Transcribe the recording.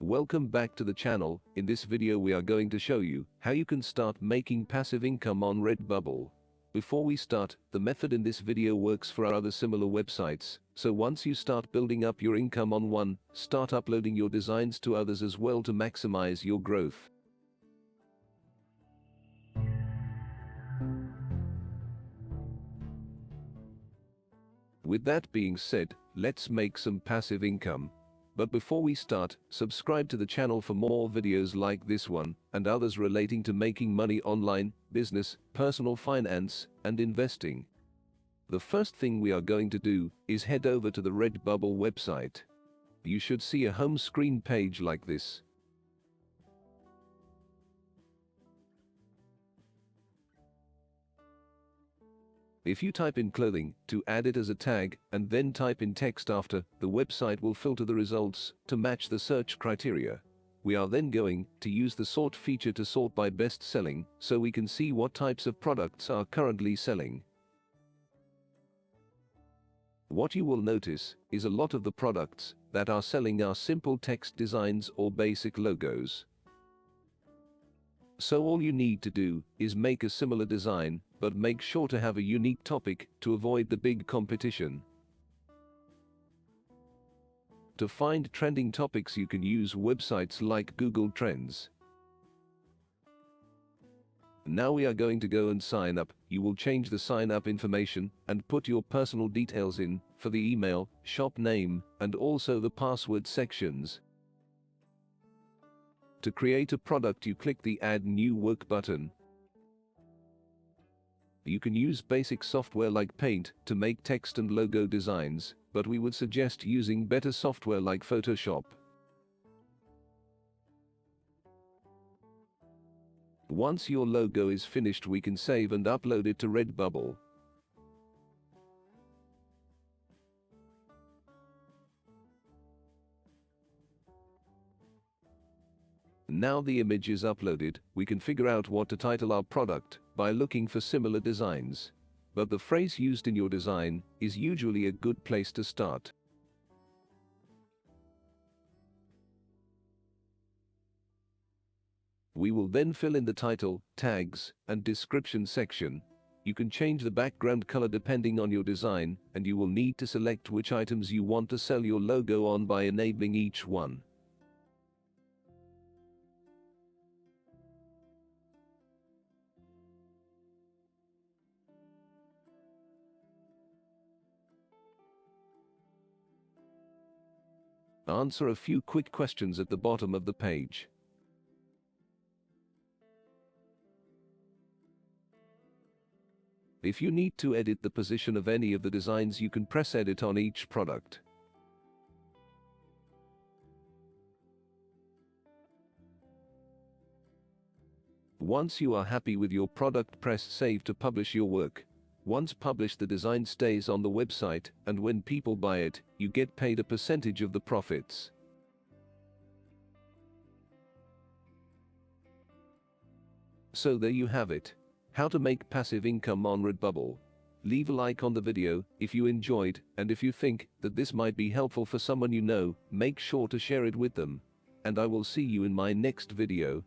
Welcome back to the channel. In this video we are going to show you how you can start making passive income on Redbubble. Before we start, the method in this video works for our other similar websites, so once you start building up your income on one, start uploading your designs to others as well to maximize your growth. With that being said, let's make some passive income. But before we start, subscribe to the channel for more videos like this one, and others relating to making money online, business, personal finance, and investing. The first thing we are going to do is head over to the Redbubble website. You should see a home screen page like this. If you type in clothing to add it as a tag and then type in text after, the website will filter the results to match the search criteria. We are then going to use the sort feature to sort by best selling so we can see what types of products are currently selling. What you will notice is a lot of the products that are selling are simple text designs or basic logos. So all you need to do is make a similar design, but make sure to have a unique topic to avoid the big competition. To find trending topics you can use websites like Google Trends. Now we are going to go and sign up. You will change the sign up information and put your personal details in for the email, shop name, and also the password sections. To create a product, you click the Add New Work button. You can use basic software like Paint to make text and logo designs, but we would suggest using better software like Photoshop. Once your logo is finished, we can save and upload it to Redbubble. Now the image is uploaded, we can figure out what to title our product by looking for similar designs. But the phrase used in your design is usually a good place to start. We will then fill in the title, tags, and description section. You can change the background color depending on your design, and you will need to select which items you want to sell your logo on by enabling each one. Answer a few quick questions at the bottom of the page. If you need to edit the position of any of the designs, you can press edit on each product. Once you are happy with your product, press save to publish your work. Once published, the design stays on the website, and when people buy it, you get paid a percentage of the profits. So there you have it. How to make passive income on Redbubble. Leave a like on the video if you enjoyed, and if you think that this might be helpful for someone you know, make sure to share it with them. And I will see you in my next video.